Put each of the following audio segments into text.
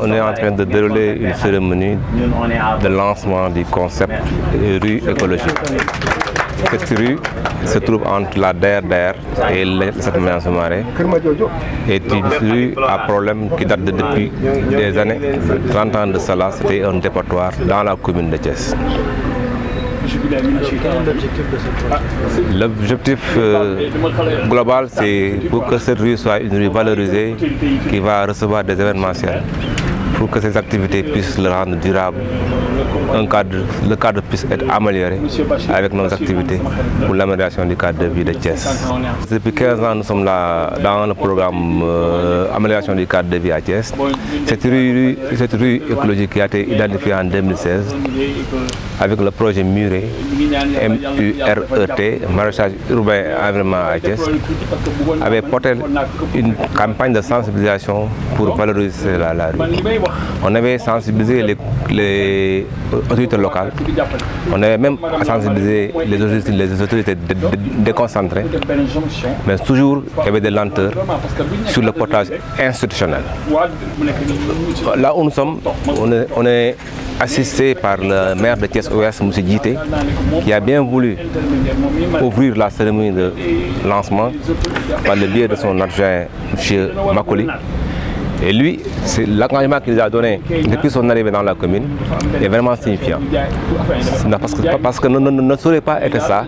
on est en train de dérouler une cérémonie de lancement du concept rue écologique. Cette rue se trouve entre la DER et cette marais est une rue à problème qui date depuis des années. 30 ans de cela, c'était un dépotoir dans la commune de Thiès. L'objectif global, c'est pour que cette rue soit une rue valorisée qui va recevoir des événementiels, pour que ces activités puissent le rendre durable. Le cadre puisse être amélioré avec nos activités pour l'amélioration du cadre de vie de Thiès. Depuis 15 ans, nous sommes là dans le programme amélioration du cadre de vie à Thiès. Cette rue écologique qui a été identifiée en 2016 avec le projet MURET, M-U-R-E-T, maraîchage urbain et environnement à Thiès, avait porté une campagne de sensibilisation pour valoriser la rue. On avait sensibilisé les autorités locales, on avait même sensibilisé les autorités déconcentrées, mais toujours il y avait des lenteurs sur le portage institutionnel. Là où nous sommes, on est assisté par le maire de Thiès-Ouest, M. Djité, qui a bien voulu ouvrir la cérémonie de lancement par le biais de son adjoint, M. Makoli. Et lui, c'est l'engagement qu'il a donné depuis son arrivée dans la commune est vraiment signifiant. Parce que ne saurait pas être ça.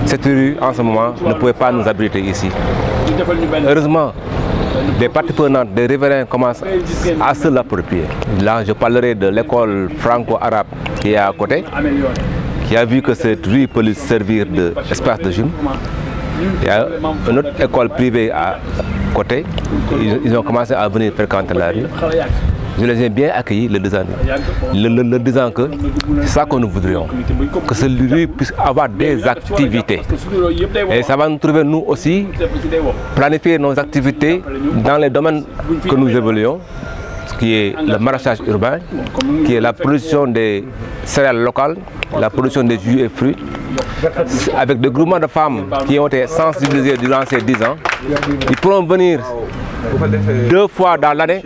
Cette rue, en ce moment, ne pouvait pas nous abriter ici. Heureusement, des parties prenantes, des riverains commencent à se l'approprier. Là, je parlerai de l'école franco-arabe qui est à côté, qui a vu que cette rue peut lui servir d'espace de gym. Il y a une autre école privée à côté, ils ont commencé à venir fréquenter la rue. Je les ai bien accueillis le disant que c'est ça que nous voudrions, que cette rue puisse avoir des activités. Et ça va nous trouver nous aussi, planifier nos activités dans les domaines que nous évoluons, qui est le maraîchage urbain, qui est la production des céréales locales, la production des jus et fruits, avec des groupements de femmes qui ont été sensibilisées durant ces 10 ans. Ils pourront venir 2 fois dans l'année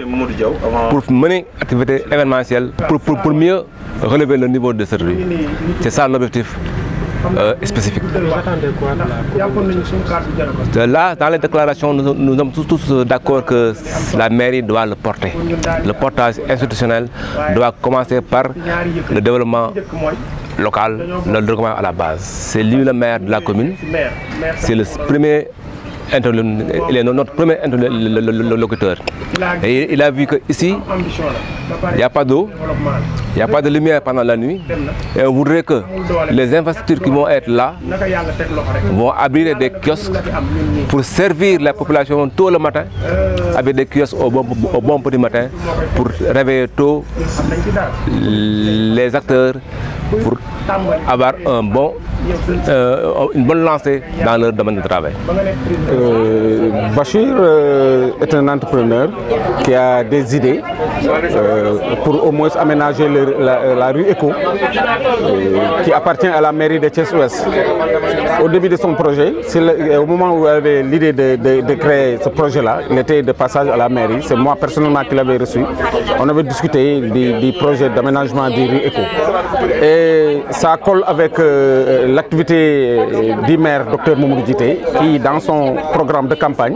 pour mener activités événementielles, pour mieux relever le niveau de cette rue. C'est ça l'objectif spécifique. Là, dans les déclarations, nous sommes tous d'accord que la mairie doit le porter. Le portage institutionnel doit commencer par le développement local, le développement à la base. C'est lui le maire de la commune, c'est le premier il est notre premier interlocuteur. Et il a vu qu'ici, il n'y a pas d'eau, il n'y a pas de lumière pendant la nuit. Et on voudrait que les infrastructures qui vont être là vont abriter des kiosques pour servir la population tôt le matin, avec des kiosques au bon petit matin, pour réveiller tôt les acteurs, pour avoir une bonne lancée dans leur domaine de travail. Bachir est un entrepreneur qui a des idées pour au moins aménager la rue Éco qui appartient à la mairie de Thiès-Ouest. Au début de son projet, au moment où il avait l'idée de créer ce projet-là, il était de passage à la mairie. C'est moi personnellement qui l'avais reçu. On avait discuté du projet d'aménagement du rue Éco. Et ça colle avec l'activité du maire, Dr Mamadou Djité, qui dans son programme de campagne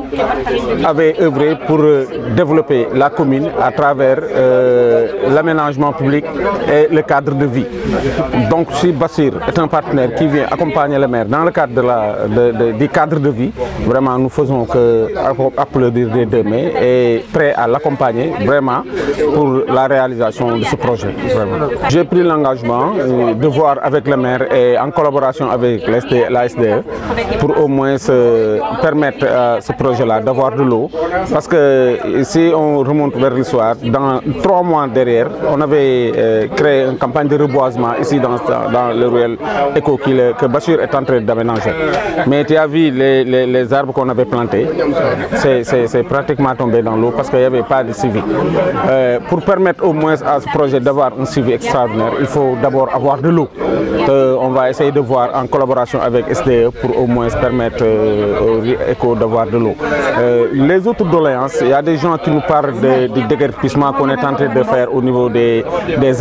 avait œuvré pour développer la commune à travers l'aménagement public et le cadre de vie. Donc si Bassir est un partenaire qui vient accompagner le maire dans le cadre du cadre de vie, vraiment nous faisons que applaudir des deux mains et prêt à l'accompagner vraiment pour la réalisation de ce projet. J'ai pris l'engagement de voir avec le maire et en collaboration avec la SDE pour au moins permettre à ce projet-là d'avoir de l'eau. Parce que si on remonte vers l'histoire, dans 3 mois derrière, on avait créé une campagne de reboisement ici dans le ruelle Éco que Bachir est en train d'aménager. Mais tu as vu les arbres qu'on avait plantés, c'est pratiquement tombé dans l'eau parce qu'il n'y avait pas de suivi. Pour permettre au moins à ce projet d'avoir un suivi extraordinaire, il faut d'abord avoir de l'eau. On va essayer de voir en collaboration avec SDE pour au moins permettre aux ECHO d'avoir de l'eau. Les autres doléances, il y a des gens qui nous parlent du déguerpissement qu'on est en train de faire au niveau des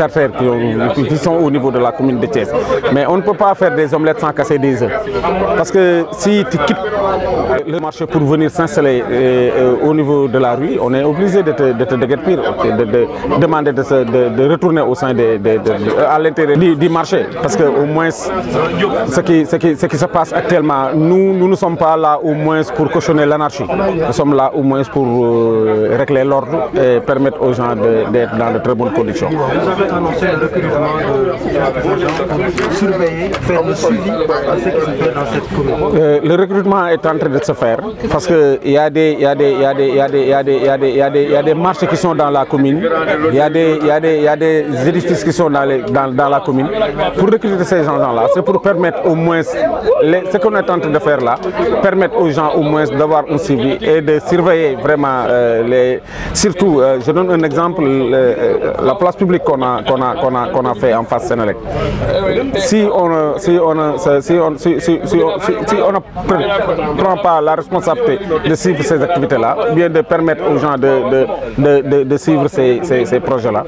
artères qui sont au niveau de la commune de Thiès. Mais on ne peut pas faire des omelettes sans casser des œufs. Parce que si tu quittes le marché pour venir s'installer au niveau de la rue, on est obligé de te déguerpir, de demander de retourner au sein à l'intérieur du marché. Parce que au moins, ce qui se passe actuellement, nous ne sommes pas là au moins pour cautionner l'anarchie. Nous sommes là au moins pour régler l'ordre et permettre aux gens d'être dans de très bonnes conditions. Vous avez annoncé le recrutement des agents pour surveiller, faire le suivi à ce qui se fait dans cette commune. Le recrutement est en train de se faire parce qu'il y a des marchés qui sont dans la commune, il y a des édifices qui sont dans la commune. Pour recruter ces gens-là, c'est pour permettre au moins, ce qu'on est en train de faire là, permettre aux gens au moins d'avoir un suivi et de surveiller vraiment surtout, je donne un exemple, la place publique qu'on a fait en face Sénélec. Si on ne prend pas la responsabilité de suivre ces activités-là, bien de permettre aux gens de suivre ces projets-là,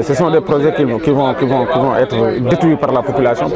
ce sont des projets qui vont être détruits par la population.